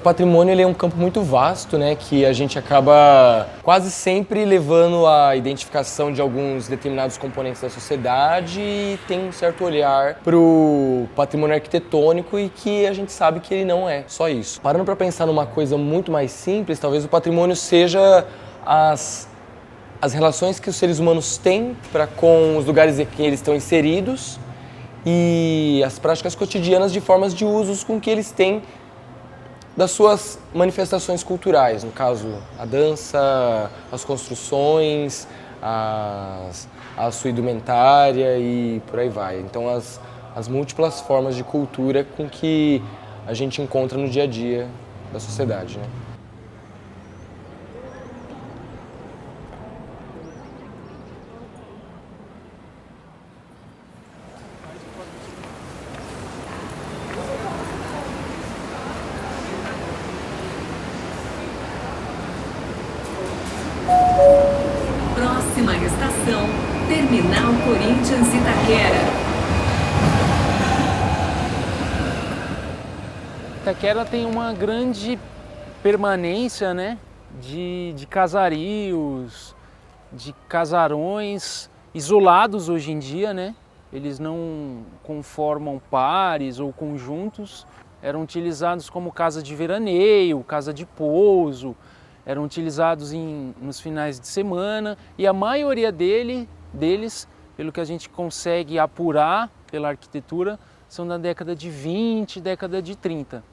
patrimônio ele é um campo muito vasto, né, que a gente acaba quase sempre levando à identificação de alguns determinados componentes da sociedade e tem um certo olhar para o patrimônio arquitetônico e que a gente sabe que ele não é só isso. Parando para pensar numa coisa muito mais simples, talvez o patrimônio seja as relações que os seres humanos têm com os lugares em que eles estão inseridos e as práticas cotidianas de formas de usos com que eles têm das suas manifestações culturais, no caso, a dança, as construções, a sua indumentária e por aí vai. Então, as múltiplas formas de cultura com que a gente encontra no dia a dia da sociedade, né? Próxima estação, Terminal Corinthians Itaquera. Itaquera tem uma grande permanência, né, de casarios, de casarões isolados hoje em dia, né? Eles não conformam pares ou conjuntos, eram utilizados como casa de veraneio, casa de pouso, eram utilizados nos finais de semana e a maioria deles, pelo que a gente consegue apurar pela arquitetura, são da década de 20, década de 30.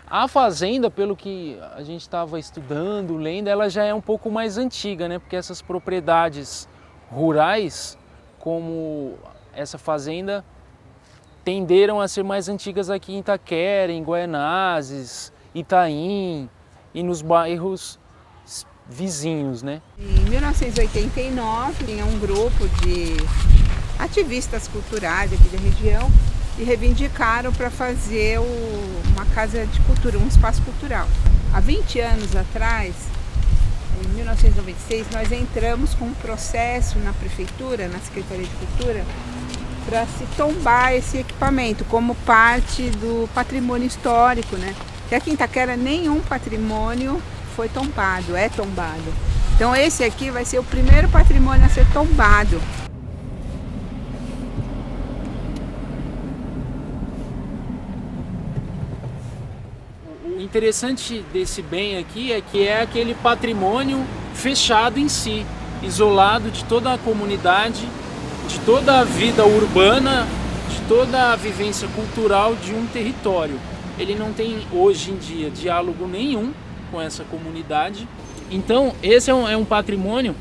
A fazenda, pelo que a gente estava estudando, lendo, ela já é um pouco mais antiga, né? Porque essas propriedades rurais, como essa fazenda, tenderam a ser mais antigas aqui em Itaquera, em Guaianazes, Itaim e nos bairros vizinhos, né? Em 1989, tinha um grupo de ativistas culturais aqui da região e reivindicaram para fazer uma casa de cultura, um espaço cultural. Há 20 anos atrás, em 1996, nós entramos com um processo na prefeitura, na Secretaria de Cultura, para se tombar esse equipamento como parte do patrimônio histórico, né? Porque aqui em Itaquera nenhum patrimônio foi tombado, é tombado. Então esse aqui vai ser o primeiro patrimônio a ser tombado. O interessante desse bem aqui é que é aquele patrimônio fechado em si, isolado de toda a comunidade, de toda a vida urbana, de toda a vivência cultural de um território. Ele não tem hoje em dia diálogo nenhum com essa comunidade. Então esse é um patrimônio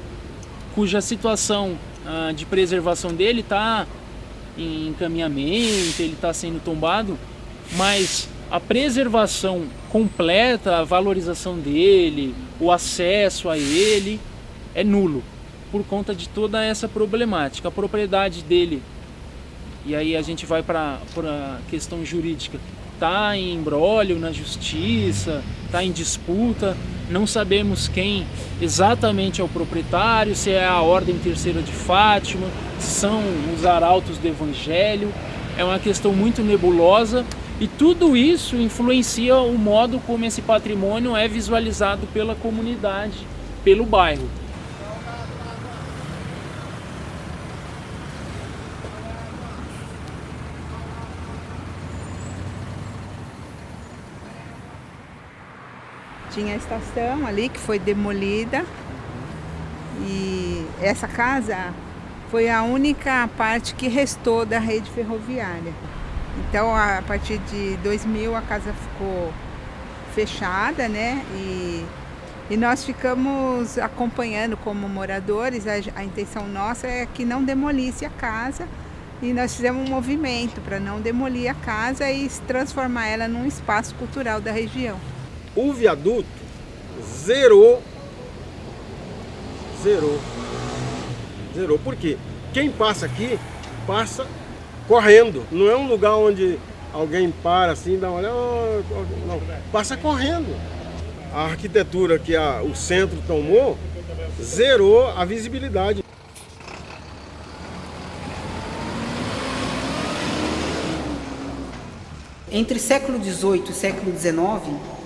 cuja situação de preservação dele está em encaminhamento, ele está sendo tombado, mas a preservação completa, a valorização dele, o acesso a ele é nulo por conta de toda essa problemática. A propriedade dele, e aí a gente vai para a questão jurídica, está em imbróglio na justiça, está em disputa, não sabemos quem exatamente é o proprietário, se é a Ordem Terceira de Fátima, se são os arautos do Evangelho, é uma questão muito nebulosa e tudo isso influencia o modo como esse patrimônio é visualizado pela comunidade, pelo bairro. Tinha a estação ali que foi demolida e essa casa foi a única parte que restou da rede ferroviária. Então, a partir de 2000 a casa ficou fechada, né? E nós ficamos acompanhando como moradores. A intenção nossa é que não demolisse a casa e nós fizemos um movimento para não demolir a casa e transformar ela num espaço cultural da região. O viaduto zerou. Por quê? Quem passa aqui, passa correndo. Não é um lugar onde alguém para assim, dá uma olhada, não, passa correndo. A arquitetura que o centro tomou, zerou a visibilidade. Entre século XVIII e século XIX,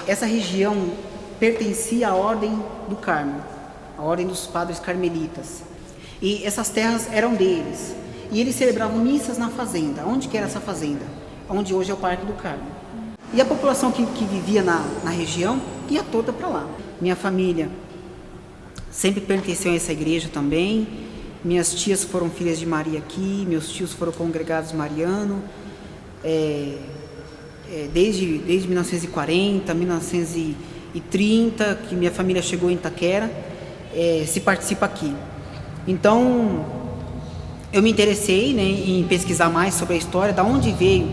essa região pertencia à Ordem do Carmo, a Ordem dos Padres Carmelitas. E essas terras eram deles. E eles celebravam missas na fazenda. Onde que era essa fazenda? Onde hoje é o Parque do Carmo. E a população que vivia na região ia toda para lá. Minha família sempre pertenceu a essa igreja também. Minhas tias foram filhas de Maria aqui, meus tios foram congregados marianos. Desde 1940, 1930, que minha família chegou em Itaquera, se participa aqui. Então, eu me interessei, né, em pesquisar mais sobre a história, da onde veio,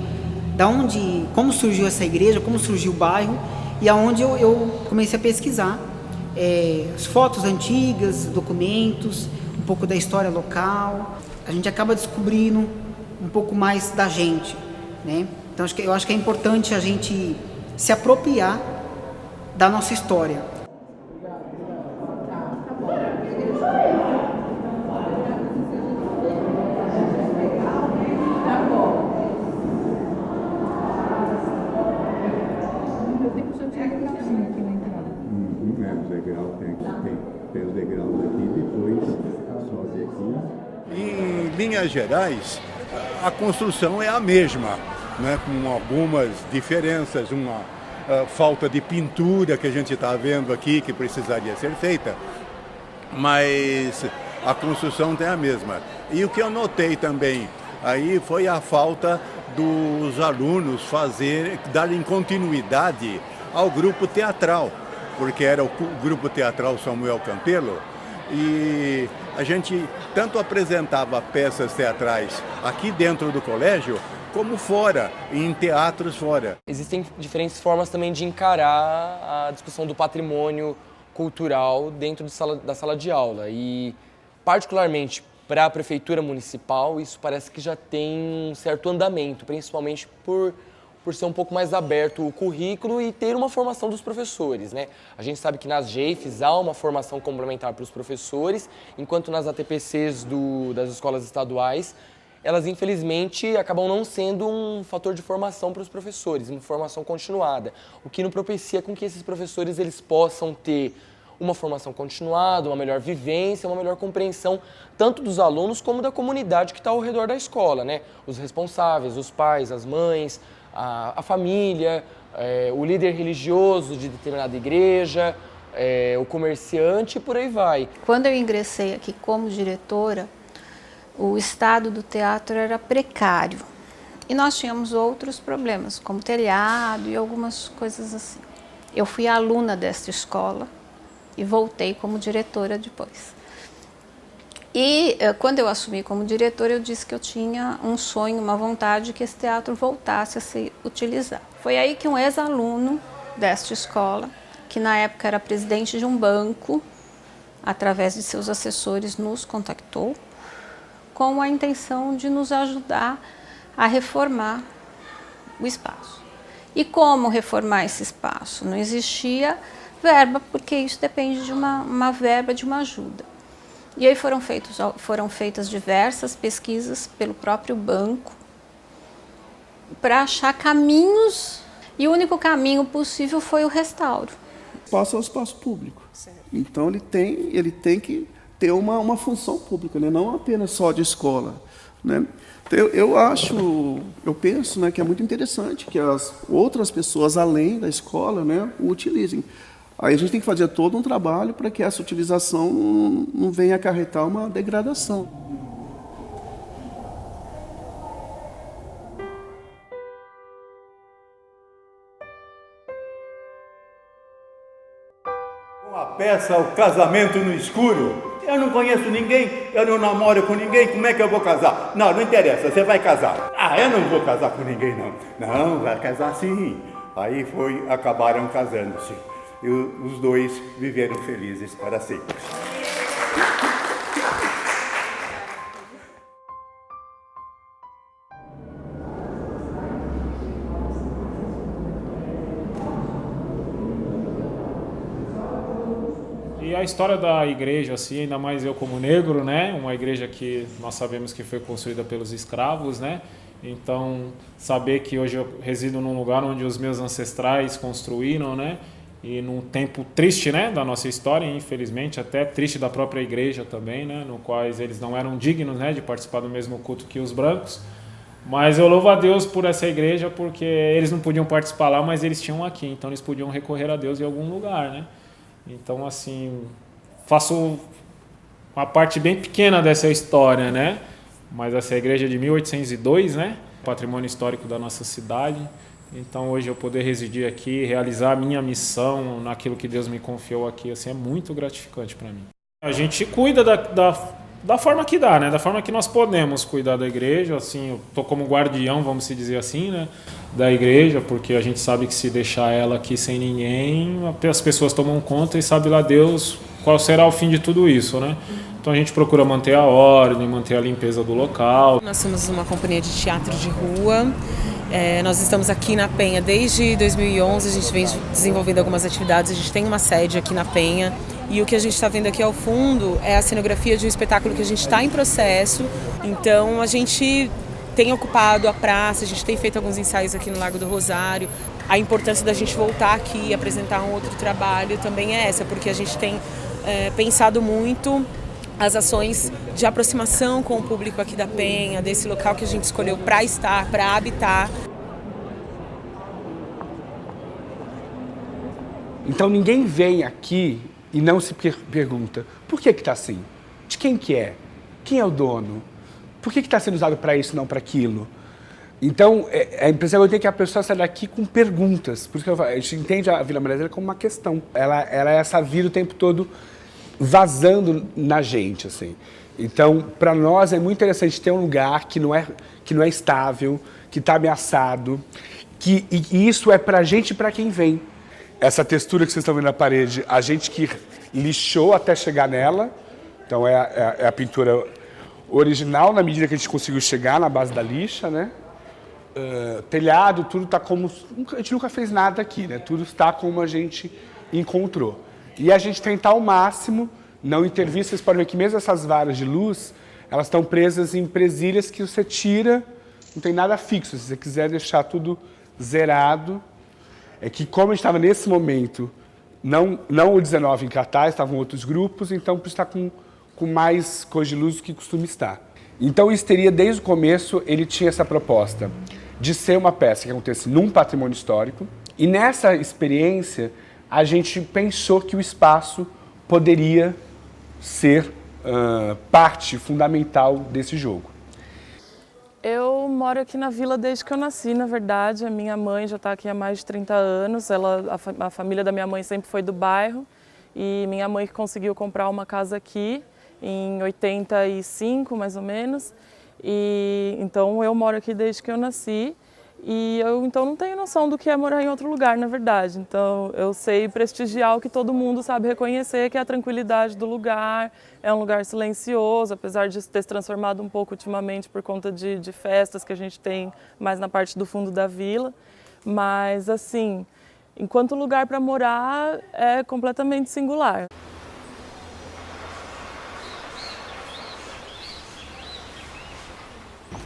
como surgiu essa igreja, como surgiu o bairro, e aonde eu comecei a pesquisar as fotos antigas, documentos, um pouco da história local. A gente acaba descobrindo um pouco mais da gente, né? Então, eu acho que é importante a gente se apropriar da nossa história. Tem os degraus aqui, depois sobe aqui. Em linhas gerais, a construção é a mesma, né, com algumas diferenças, uma falta de pintura que a gente está vendo aqui, que precisaria ser feita, mas a construção é a mesma. E o que eu notei também aí foi a falta dos alunos darem continuidade ao grupo teatral, porque era o grupo teatral Samuel Campelo, e a gente tanto apresentava peças teatrais aqui dentro do colégio, como fora, em teatros fora. Existem diferentes formas também de encarar a discussão do patrimônio cultural dentro da sala de aula. E, particularmente para a prefeitura municipal, isso parece que já tem um certo andamento, principalmente por ser um pouco mais aberto o currículo e ter uma formação dos professores, né? A gente sabe que nas GEIFs há uma formação complementar para os professores, enquanto nas ATPCs das escolas estaduais, elas infelizmente acabam não sendo um fator de formação para os professores, uma formação continuada, o que não propicia com que esses professores eles possam ter uma formação continuada, uma melhor vivência, uma melhor compreensão tanto dos alunos como da comunidade que está ao redor da escola, né? Os responsáveis, os pais, as mães, a família, o líder religioso de determinada igreja, o comerciante e por aí vai. Quando eu ingressei aqui como diretora, o estado do teatro era precário e nós tínhamos outros problemas, como telhado e algumas coisas assim. Eu fui aluna desta escola e voltei como diretora depois. E quando eu assumi como diretora, eu disse que eu tinha um sonho, uma vontade que esse teatro voltasse a ser utilizado. Foi aí que um ex-aluno desta escola, que na época era presidente de um banco, através de seus assessores, nos contactou com a intenção de nos ajudar a reformar o espaço. E como reformar esse espaço? Não existia verba, porque isso depende de uma verba, de uma ajuda. E aí foram feitas diversas pesquisas pelo próprio banco para achar caminhos, e o único caminho possível foi o restauro. O espaço é um espaço público, então ele tem que ter uma função pública, né? Não apenas só de escola, né? Então, eu penso, né, que é muito interessante que as outras pessoas além da escola, né, o utilizem. Aí a gente tem que fazer todo um trabalho para que essa utilização não venha acarretar uma degradação. Com a peça O Casamento no Escuro, eu não conheço ninguém, eu não namoro com ninguém, como é que eu vou casar? Não interessa, você vai casar. Eu não vou casar com ninguém, não. Não, vai casar sim. Aí acabaram casando-se. E os dois viveram felizes para sempre. E a história da igreja, assim, ainda mais eu como negro, né? Uma igreja que nós sabemos que foi construída pelos escravos, né? Então, saber que hoje eu resido num lugar onde os meus ancestrais construíram, né? E num tempo triste, né, da nossa história, infelizmente, até triste da própria igreja também, né, no qual eles não eram dignos, né, de participar do mesmo culto que os brancos. Mas eu louvo a Deus por essa igreja, porque eles não podiam participar lá, mas eles tinham aqui, então eles podiam recorrer a Deus em algum lugar, né? Então, assim, faço uma parte bem pequena dessa história, né? Mas essa igreja é de 1802, né? Patrimônio histórico da nossa cidade. Então hoje eu poder residir aqui, realizar a minha missão naquilo que Deus me confiou aqui, assim, é muito gratificante para mim. A gente cuida da forma que dá, né? Da forma que nós podemos cuidar da igreja, assim, eu tô como guardião, vamos se dizer assim, né? Da igreja, porque a gente sabe que se deixar ela aqui sem ninguém, as pessoas tomam conta e sabe lá Deus qual será o fim de tudo isso, né? Então a gente procura manter a ordem, manter a limpeza do local. Nós somos uma companhia de teatro de rua. Nós estamos aqui na Penha desde 2011, a gente vem desenvolvendo algumas atividades, a gente tem uma sede aqui na Penha e o que a gente está vendo aqui ao fundo é a cenografia de um espetáculo que a gente está em processo, então a gente tem ocupado a praça, a gente tem feito alguns ensaios aqui no Largo do Rosário. A importância da gente voltar aqui e apresentar um outro trabalho também é essa, porque a gente tem pensado muito as ações de aproximação com o público aqui da Penha, desse local que a gente escolheu para estar, para habitar. Então ninguém vem aqui e não se pergunta por que está assim? De quem que é? Quem é o dono? Por que está sendo usado para isso e não para aquilo? Então, a impressão é que a pessoa sai daqui com perguntas. Por isso que a gente entende a Vila Mariazinha como uma questão. Ela é essa vida o tempo todo vazando na gente, assim. Então, para nós é muito interessante ter um lugar que não é estável, que está ameaçado, e isso é para a gente e para quem vem. Essa textura que vocês estão vendo na parede, a gente que lixou até chegar nela, então é a pintura original na medida que a gente conseguiu chegar na base da lixa, né? Telhado, tudo está como... A gente nunca fez nada aqui, né? Tudo está como a gente encontrou. E a gente tentar ao máximo não intervir. Vocês podem ver que mesmo essas varas de luz, elas estão presas em presilhas que você tira, não tem nada fixo. Se você quiser deixar tudo zerado, é que como a gente estava nesse momento, não o 19 em cartaz, estavam outros grupos, então por estar com mais coisa de luz do que costuma estar. Então o Histeria, desde o começo, ele tinha essa proposta de ser uma peça que acontece num patrimônio histórico, e nessa experiência a gente pensou que o espaço poderia ser parte fundamental desse jogo. Eu moro aqui na vila desde que eu nasci, na verdade. A minha mãe já está aqui há mais de 30 anos. A família da minha mãe sempre foi do bairro. E minha mãe conseguiu comprar uma casa aqui em 85, mais ou menos. E então eu moro aqui desde que eu nasci. E eu então não tenho noção do que é morar em outro lugar, na verdade. Então eu sei prestigiar o que todo mundo sabe reconhecer, que é a tranquilidade do lugar. É um lugar silencioso, apesar de ter se transformado um pouco ultimamente por conta de festas que a gente tem mais na parte do fundo da vila. Mas assim, enquanto lugar para morar é completamente singular.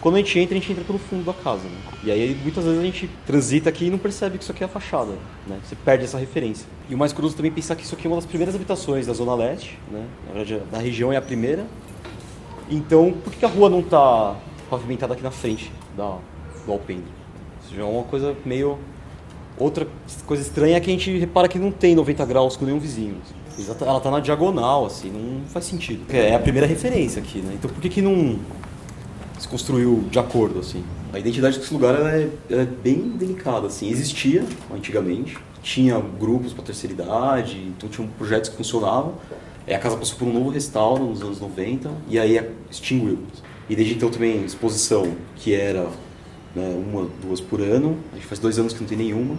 Quando a gente entra pelo fundo da casa, né? E aí muitas vezes a gente transita aqui e não percebe que isso aqui é a fachada, né? Você perde essa referência. E o mais curioso também é pensar que isso aqui é uma das primeiras habitações da Zona Leste, né? Na verdade, da região é a primeira. Então, por que a rua não está pavimentada aqui na frente do alpendre? Isso já é uma coisa meio... Outra coisa estranha é que a gente repara que não tem 90 graus com nenhum vizinho. Ela está na diagonal, assim, não faz sentido. É a primeira referência aqui, né? Então por que não se construiu de acordo, assim? A identidade desse lugar ela é bem delicada, assim. Existia antigamente, tinha grupos para terceira idade, então tinha projetos que funcionavam. A casa passou por um novo restauro nos anos 90 e aí extinguiu. E desde então também exposição, que era, né, 1, 2 por ano. A gente faz 2 anos que não tem nenhuma.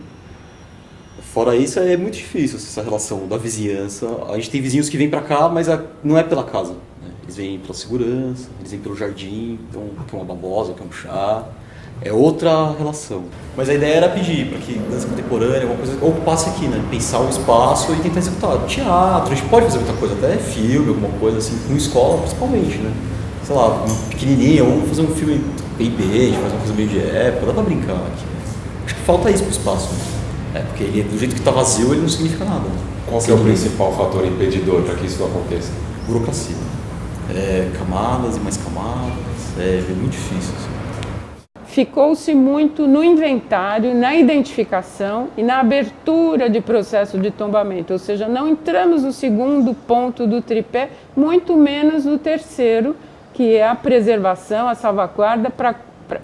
Fora isso, é muito difícil essa relação da vizinhança. A gente tem vizinhos que vêm para cá, mas não é pela casa, né? Eles vêm pela segurança, eles vêm pelo jardim, então quer uma babosa, quer um chá. É outra relação. Mas a ideia era pedir para que dança contemporânea, alguma coisa, ocupasse aqui, né? Pensar o espaço e tentar executar teatro. A gente pode fazer muita coisa, até filme, alguma coisa assim, com escola principalmente, né? sei lá, pequenininha, vamos fazer um filme bem, fazer uma coisa meio de época, dá pra brincar aqui. Acho que falta isso pro espaço, né? Porque ele, do jeito que tá vazio, ele não significa nada. Qual que é o principal fator impedidor para que isso aconteça? Burocracia. Camadas e mais camadas, é muito difícil. Assim. Ficou-se muito no inventário, na identificação e na abertura de processo de tombamento, ou seja, não entramos no segundo ponto do tripé, muito menos no terceiro, que é a preservação, a salvaguarda.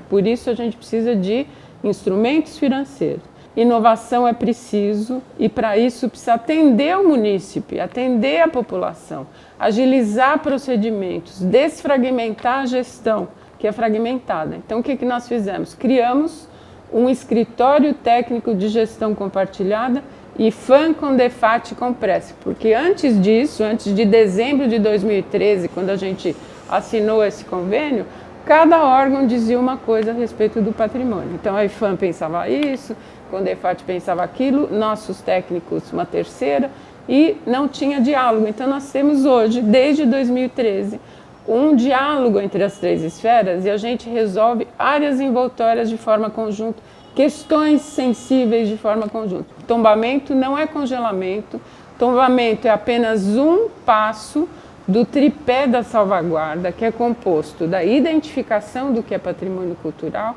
Por isso a gente precisa de instrumentos financeiros. Inovação é preciso e para isso precisa atender o munícipe, atender a população, agilizar procedimentos, desfragmentar a gestão, que é fragmentada. Então, o que nós fizemos? Criamos um escritório técnico de gestão compartilhada e FAM com DEFAT com Prece, porque antes disso, antes de dezembro de 2013, quando a gente assinou esse convênio, cada órgão dizia uma coisa a respeito do patrimônio. Então, a IFAM pensava isso, quando a DEFAT pensava aquilo, nossos técnicos uma terceira, e não tinha diálogo. Então, nós temos hoje, desde 2013, um diálogo entre as três esferas e a gente resolve áreas envoltórias de forma conjunta, questões sensíveis de forma conjunta. Tombamento não é congelamento, tombamento é apenas um passo do tripé da salvaguarda, que é composto da identificação do que é patrimônio cultural,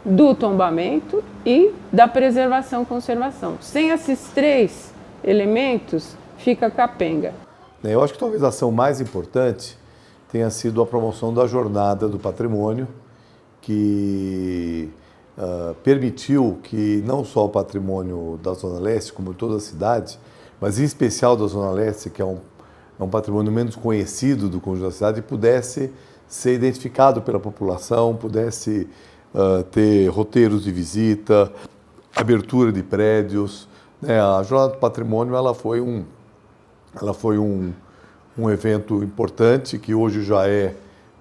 do tombamento e da preservação-conservação. Sem esses três elementos, fica capenga. Eu acho que talvez a ação mais importante tenha sido a promoção da Jornada do Patrimônio, que permitiu que não só o patrimônio da Zona Leste, como toda a cidade, mas em especial da Zona Leste, que é um patrimônio menos conhecido do conjunto da cidade, pudesse ser identificado pela população, pudesse ter roteiros de visita, abertura de prédios. A Jornada do Patrimônio ela foi um evento importante que hoje já é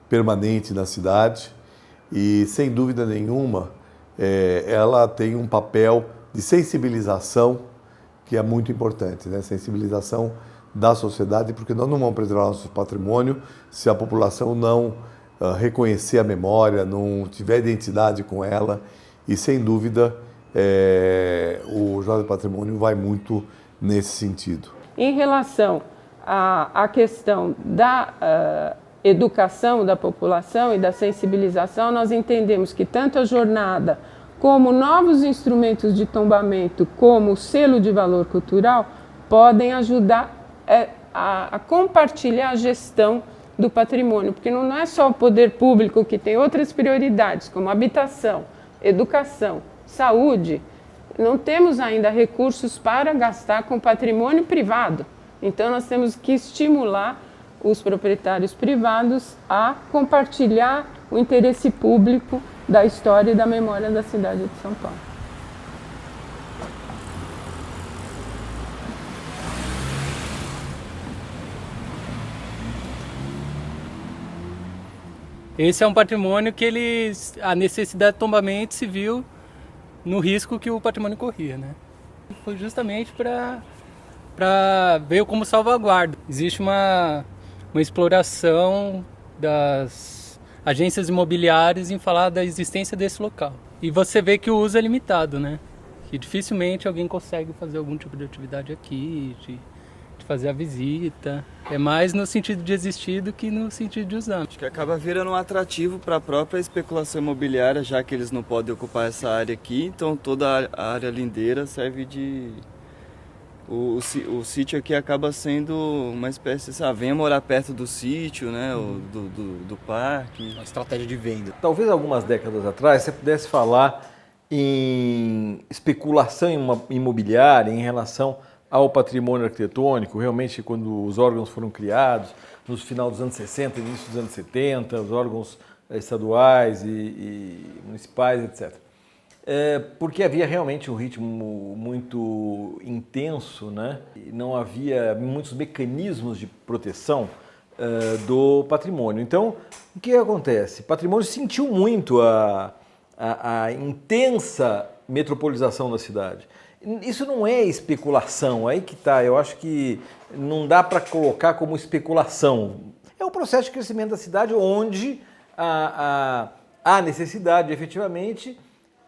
permanente na cidade e, sem dúvida nenhuma, ela tem um papel de sensibilização que é muito importante, né? Sensibilização da sociedade, porque nós não vamos preservar nosso patrimônio se a população não reconhecer a memória, não tiver identidade com ela e, sem dúvida, o Jornada do Patrimônio vai muito nesse sentido. Em relação à questão da educação da população e da sensibilização, nós entendemos que tanto a jornada como novos instrumentos de tombamento, como o selo de valor cultural, podem ajudar a compartilhar a gestão do patrimônio, porque não é só o poder público que tem outras prioridades, como habitação, educação, saúde. Não temos ainda recursos para gastar com patrimônio privado. Então, nós temos que estimular os proprietários privados a compartilhar o interesse público da história e da memória da cidade de São Paulo. Esse é um patrimônio que a necessidade de tombamento se viu no risco que o patrimônio corria, né? Foi justamente veio como salvaguarda. Existe uma exploração das agências imobiliárias em falar da existência desse local. E você vê que o uso é limitado, né? Que dificilmente alguém consegue fazer algum tipo de atividade aqui, de fazer a visita. É mais no sentido de existir do que no sentido de usar. Acho que acaba virando um atrativo para a própria especulação imobiliária, já que eles não podem ocupar essa área aqui, então toda a área lindeira serve de... O sítio aqui acaba sendo uma espécie de... venha morar perto do sítio, né? Do parque. Uma estratégia de venda. Talvez algumas décadas atrás você pudesse falar em especulação imobiliária em relação ao patrimônio arquitetônico, realmente quando os órgãos foram criados, no final dos anos 60, início dos anos 70, os órgãos estaduais e municipais, etc. Porque havia realmente um ritmo muito intenso, né? E não havia muitos mecanismos de proteção do patrimônio. Então, o que acontece? O patrimônio sentiu muito a intensa metropolização da cidade. Isso não é especulação, aí que tá. Eu acho que não dá para colocar como especulação. é o processo de crescimento da cidade, onde há necessidade, efetivamente,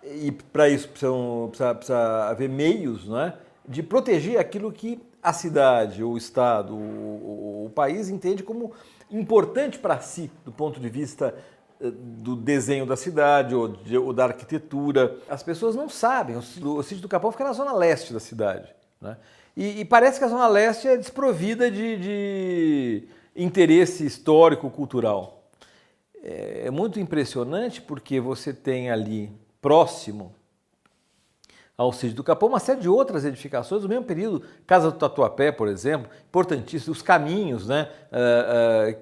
e para isso precisa haver meios, não é, de proteger aquilo que a cidade, o Estado, o país entende como importante para si, do ponto de vista do desenho da cidade ou da arquitetura. As pessoas não sabem, o sítio do Capão fica na zona leste da cidade, né? E parece que a zona leste é desprovida de interesse histórico-cultural. É muito impressionante porque você tem ali, próximo ao sítio do Capão, uma série de outras edificações do mesmo período, Casa do Tatuapé, por exemplo, importantíssimo, os caminhos, né,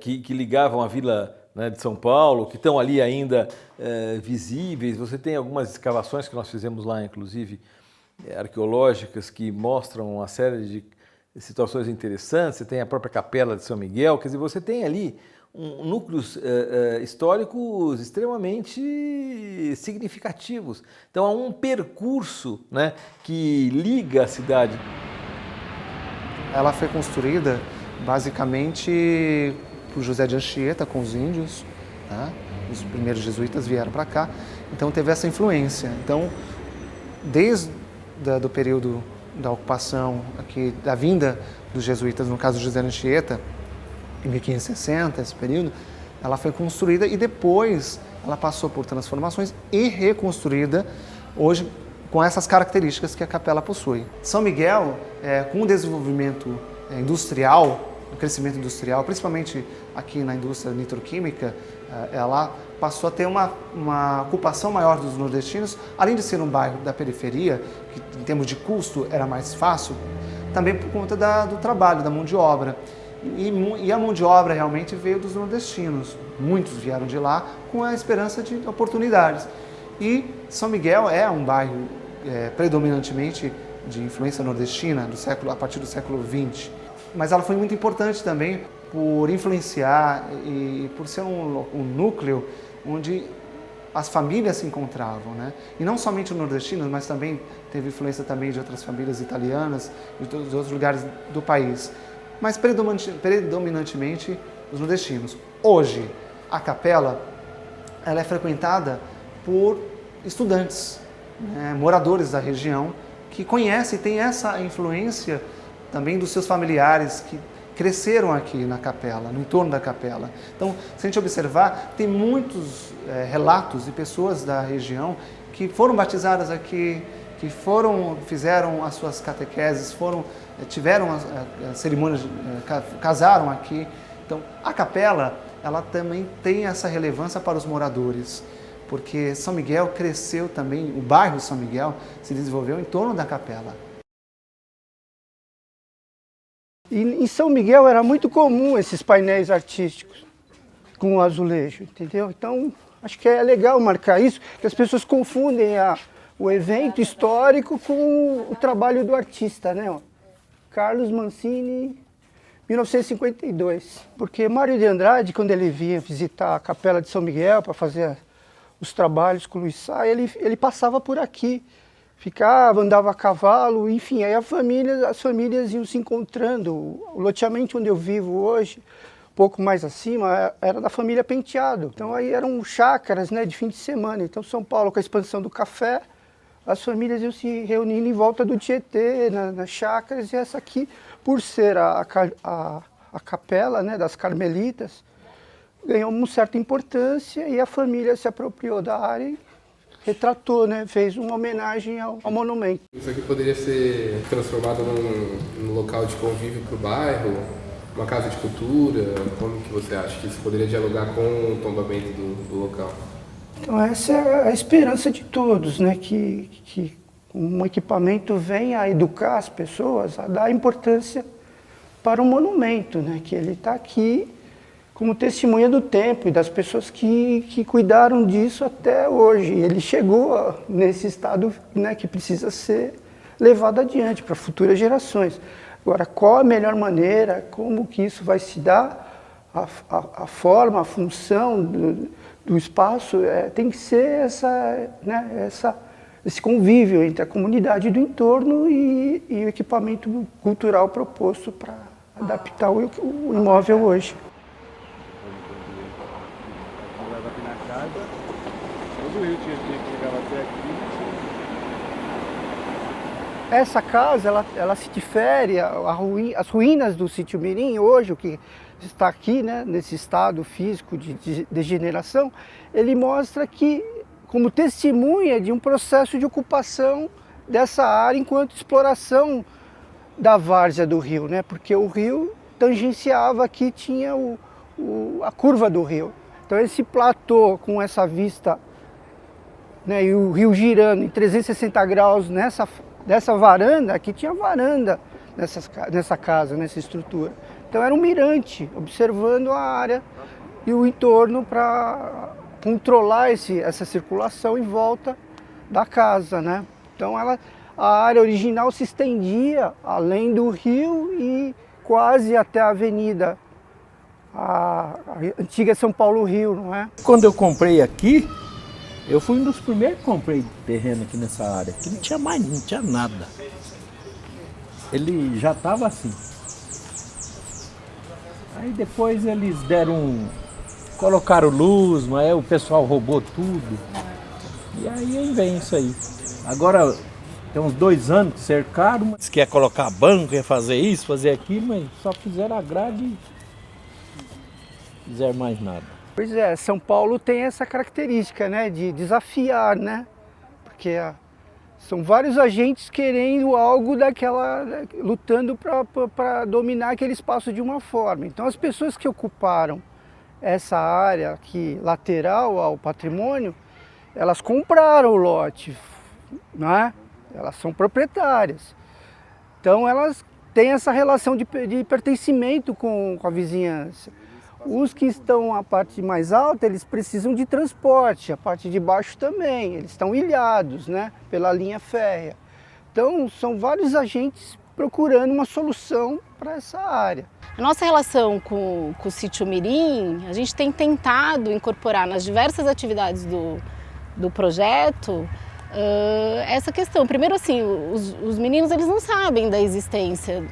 que ligavam a vila, né, de São Paulo, que estão ali ainda visíveis. Você tem algumas escavações que nós fizemos lá, inclusive, arqueológicas, que mostram uma série de situações interessantes. Você tem a própria Capela de São Miguel, quer dizer, você tem ali núcleos históricos extremamente significativos. Então há um percurso, né, que liga a cidade. Ela foi construída basicamente por José de Anchieta com os índios, né? Os primeiros jesuítas vieram para cá, então teve essa influência. Então, desde do período da ocupação aqui, da vinda dos jesuítas, no caso de José de Anchieta, em 1560, esse período, ela foi construída e depois ela passou por transformações e reconstruída hoje com essas características que a capela possui. São Miguel, com o desenvolvimento industrial, o crescimento industrial, principalmente aqui na indústria nitroquímica, ela passou a ter uma ocupação maior dos nordestinos, além de ser um bairro da periferia, que em termos de custo era mais fácil, também por conta do trabalho, da mão de obra. E a mão de obra realmente veio dos nordestinos. Muitos vieram de lá com a esperança de oportunidades. E São Miguel é um bairro predominantemente de influência nordestina a partir do século XX. Mas ela foi muito importante também por influenciar e por ser um núcleo onde as famílias se encontravam, né? E não somente os nordestinos, mas também teve influência também de outras famílias italianas e de outros lugares do país. Mas predominantemente os nordestinos. Hoje, a capela ela é frequentada por estudantes, né, moradores da região, que conhecem e têm essa influência também dos seus familiares que cresceram aqui na capela, no entorno da capela. Então, se a gente observar, tem muitos relatos de pessoas da região que foram batizadas aqui, que fizeram as suas catequeses, tiveram as cerimônias, casaram aqui. Então, a capela, ela também tem essa relevância para os moradores, porque São Miguel cresceu também, o bairro São Miguel se desenvolveu em torno da capela. E em São Miguel era muito comum esses painéis artísticos com azulejo, entendeu? Então, acho que é legal marcar isso, que as pessoas confundem o evento histórico com o trabalho do artista, né? Carlos Mancini, 1952. Porque Mário de Andrade, quando ele vinha visitar a Capela de São Miguel para fazer os trabalhos com o Luiz Sá, ele passava por aqui, ficava, andava a cavalo, enfim, aí as famílias iam se encontrando. O loteamento onde eu vivo hoje, um pouco mais acima, era da família Penteado. Então aí eram chácaras, né, de fim de semana. Então São Paulo, com a expansão do café, as famílias iam se reunindo em volta do Tietê, nas chácaras, e essa aqui, por ser a capela, né, das Carmelitas, ganhou uma certa importância e a família se apropriou da área e retratou, né, fez uma homenagem ao monumento. Isso aqui poderia ser transformado num local de convívio para o bairro, uma casa de cultura? Como que você acha que isso poderia dialogar com o tombamento do local? Então essa é a esperança de todos, né, que um equipamento venha a educar as pessoas, a dar importância para o monumento, né, que ele está aqui como testemunha do tempo e das pessoas que cuidaram disso até hoje. Ele chegou nesse estado, né, que precisa ser levado adiante para futuras gerações. Agora, qual a melhor maneira, como que isso vai se dar, a forma, a função do espaço, tem que ser esse convívio entre a comunidade do entorno e o equipamento cultural proposto para adaptar o imóvel hoje. rio Tietê que chegava até aqui. Essa casa, ela se difere, as ruínas do sítio Mirim, hoje, o que está aqui, né, nesse estado físico de degeneração, ele mostra que, como testemunha de um processo de ocupação dessa área enquanto exploração da várzea do rio, né, porque o rio tangenciava aqui, tinha a curva do rio. Então esse platô com essa vista, né, e o rio girando em 360 graus dessa varanda, aqui tinha varanda nessa casa, nessa estrutura. Então era um mirante, observando a área e o entorno para controlar essa circulação em volta da casa, né? Então a área original se estendia além do rio e quase até a avenida, a antiga São Paulo-Rio, não é? Quando eu comprei aqui, eu fui um dos primeiros que comprei terreno aqui nessa área, que não tinha nada. Ele já estava assim. Aí depois eles colocaram luz, mas aí o pessoal roubou tudo. E aí vem isso aí. Agora tem uns 2 anos que cercaram, mas quer colocar banco, quer fazer isso, fazer aquilo, mas só fizeram a grade e não fizeram mais nada. Pois é, São Paulo tem essa característica, né, de desafiar, né? Porque são vários agentes querendo algo lutando para dominar aquele espaço de uma forma. Então as pessoas que ocuparam essa área aqui lateral ao patrimônio, elas compraram o lote, né? Elas são proprietárias. Então elas têm essa relação de pertencimento com a vizinhança. Os que estão à parte mais alta, eles precisam de transporte, a parte de baixo também, eles estão ilhados, né, pela linha férrea. Então, são vários agentes procurando uma solução para essa área. A nossa relação com o sítio Mirim, a gente tem tentado incorporar nas diversas atividades do projeto essa questão. Primeiro, assim, os meninos eles não sabem da existência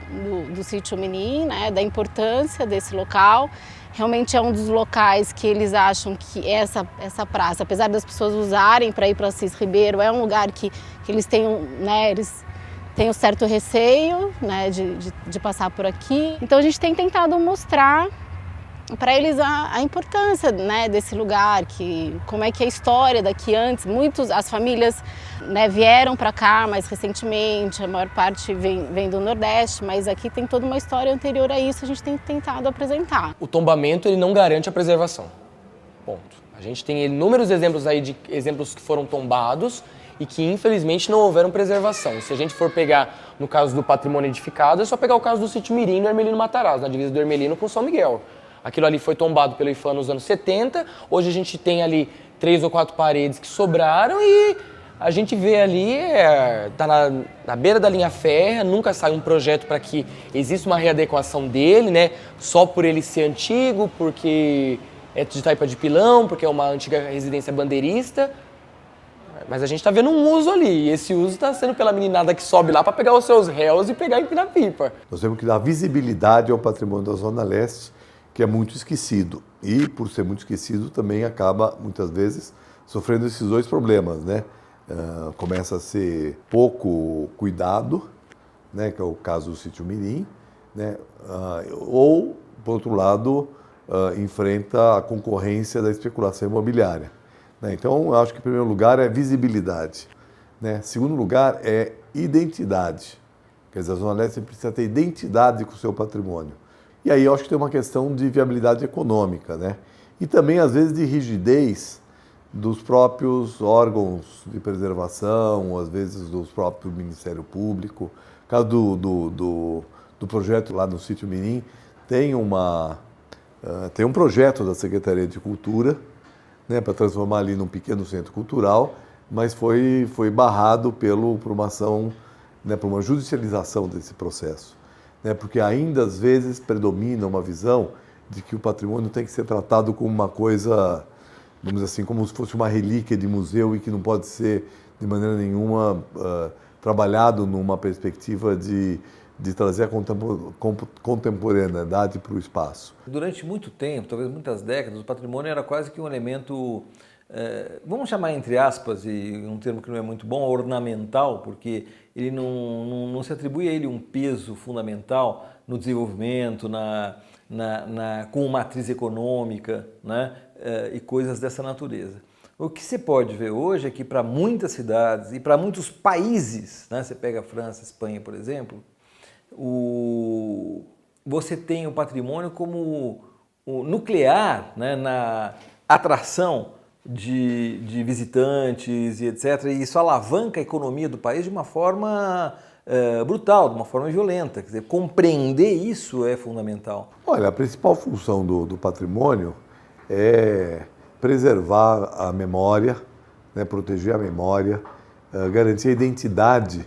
do sítio Mirim, né, da importância desse local. Realmente é um dos locais que eles acham que essa praça, apesar das pessoas usarem para ir para Assis Ribeiro, é um lugar que eles têm, né, eles têm um certo receio, né, de passar por aqui. Então a gente tem tentado mostrar para eles a importância, né, desse lugar, como é que é a história daqui antes. As famílias, né, vieram para cá mais recentemente, a maior parte vem do Nordeste, mas aqui tem toda uma história anterior a isso, a gente tem tentado apresentar. O tombamento ele não garante a preservação, ponto. A gente tem inúmeros exemplos aí de exemplos que foram tombados e que infelizmente não houveram preservação. Se a gente for pegar no caso do patrimônio edificado, é só pegar o caso do sítio Mirim no Hermelino Matarazzo, na divisa do Hermelino com São Miguel. Aquilo ali foi tombado pelo IPHAN nos anos 70, hoje a gente tem ali 3 ou 4 paredes que sobraram e a gente vê ali, tá na beira da linha férrea, nunca sai um projeto para que exista uma readequação dele, né? Só por ele ser antigo, porque é de taipa de pilão, porque é uma antiga residência bandeirista. Mas a gente está vendo um uso ali, e esse uso está sendo pela meninada que sobe lá para pegar os seus réus e pegar e empinar pipa. Nós temos que dar visibilidade ao patrimônio da Zona Leste, que é muito esquecido. E, por ser muito esquecido, também acaba, muitas vezes, sofrendo esses 2 problemas, né? Começa a ser pouco cuidado, né? Que é o caso do sítio Mirim, né? Ou, por outro lado, enfrenta a concorrência da especulação imobiliária. Né? Então, eu acho que, em primeiro lugar, é visibilidade. Né? Segundo lugar, é identidade. Quer dizer, a Zona Leste precisa ter identidade com o seu patrimônio. E aí eu acho que tem uma questão de viabilidade econômica, né? E também, às vezes, de rigidez dos próprios órgãos de preservação, às vezes dos próprios Ministério Público. No caso do projeto lá no sítio Mirim, tem um projeto da Secretaria de Cultura, né, para transformar ali num pequeno centro cultural, mas foi barrado por uma ação, né, por uma judicialização desse processo. Né, porque ainda, às vezes, predomina uma visão de que o patrimônio tem que ser tratado como uma coisa, vamos dizer assim, como se fosse uma relíquia de museu e que não pode ser, de maneira nenhuma, trabalhado numa perspectiva de trazer a contemporaneidade para o espaço. Durante muito tempo, talvez muitas décadas, o patrimônio era quase que um elemento vamos chamar entre aspas, e um termo que não é muito bom, ornamental, porque ele não se atribui a ele um peso fundamental no desenvolvimento, com matriz econômica, né, e coisas dessa natureza. O que se pode ver hoje é que para muitas cidades e para muitos países, né, você pega a França, a Espanha, por exemplo, você tem o patrimônio como o nuclear, né, na atração de visitantes e etc. E isso alavanca a economia do país de uma forma brutal, de uma forma violenta. Quer dizer, compreender isso é fundamental. Olha, a principal função do patrimônio é preservar a memória, né, proteger a memória, garantir a identidade,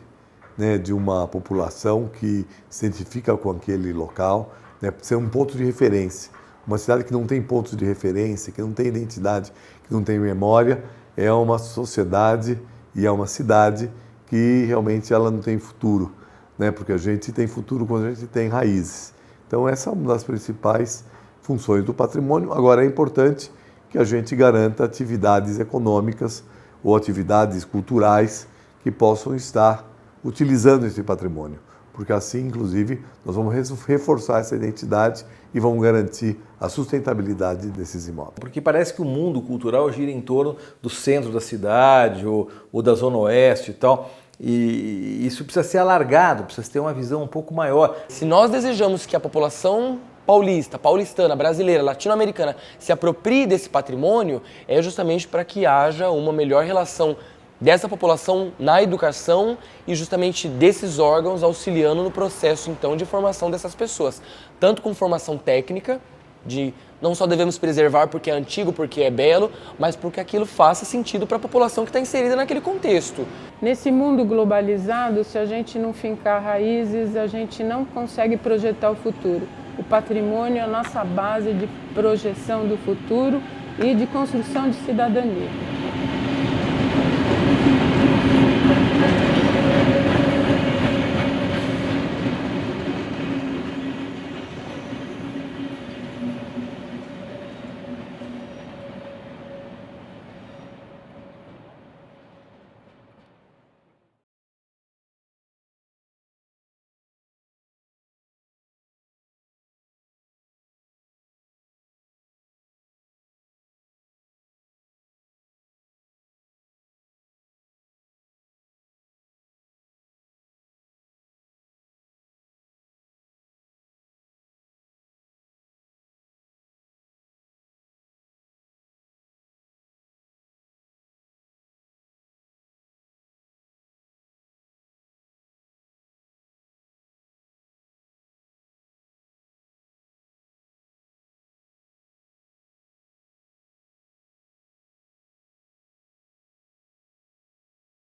né, de uma população que se identifica com aquele local, né, ser um ponto de referência. Uma cidade que não tem pontos de referência, que não tem identidade, que não tem memória, é uma sociedade e é uma cidade que realmente ela não tem futuro, né, porque a gente tem futuro quando a gente tem raízes. Então essa é uma das principais funções do patrimônio. Agora é importante que a gente garanta atividades econômicas ou atividades culturais que possam estar utilizando esse patrimônio, porque assim, inclusive, nós vamos reforçar essa identidade e vamos garantir a sustentabilidade desses imóveis. Porque parece que o mundo cultural gira em torno do centro da cidade ou da zona oeste e tal, e isso precisa ser alargado, precisa ter uma visão um pouco maior. Se nós desejamos que a população paulistana, brasileira, latino-americana se aproprie desse patrimônio, é justamente para que haja uma melhor relação dessa população na educação e justamente desses órgãos auxiliando no processo, então, de formação dessas pessoas. Tanto com formação técnica, de não só devemos preservar porque é antigo, porque é belo, mas porque aquilo faça sentido para a população que está inserida naquele contexto. Nesse mundo globalizado, se a gente não fincar raízes, a gente não consegue projetar o futuro. O patrimônio é a nossa base de projeção do futuro e de construção de cidadania.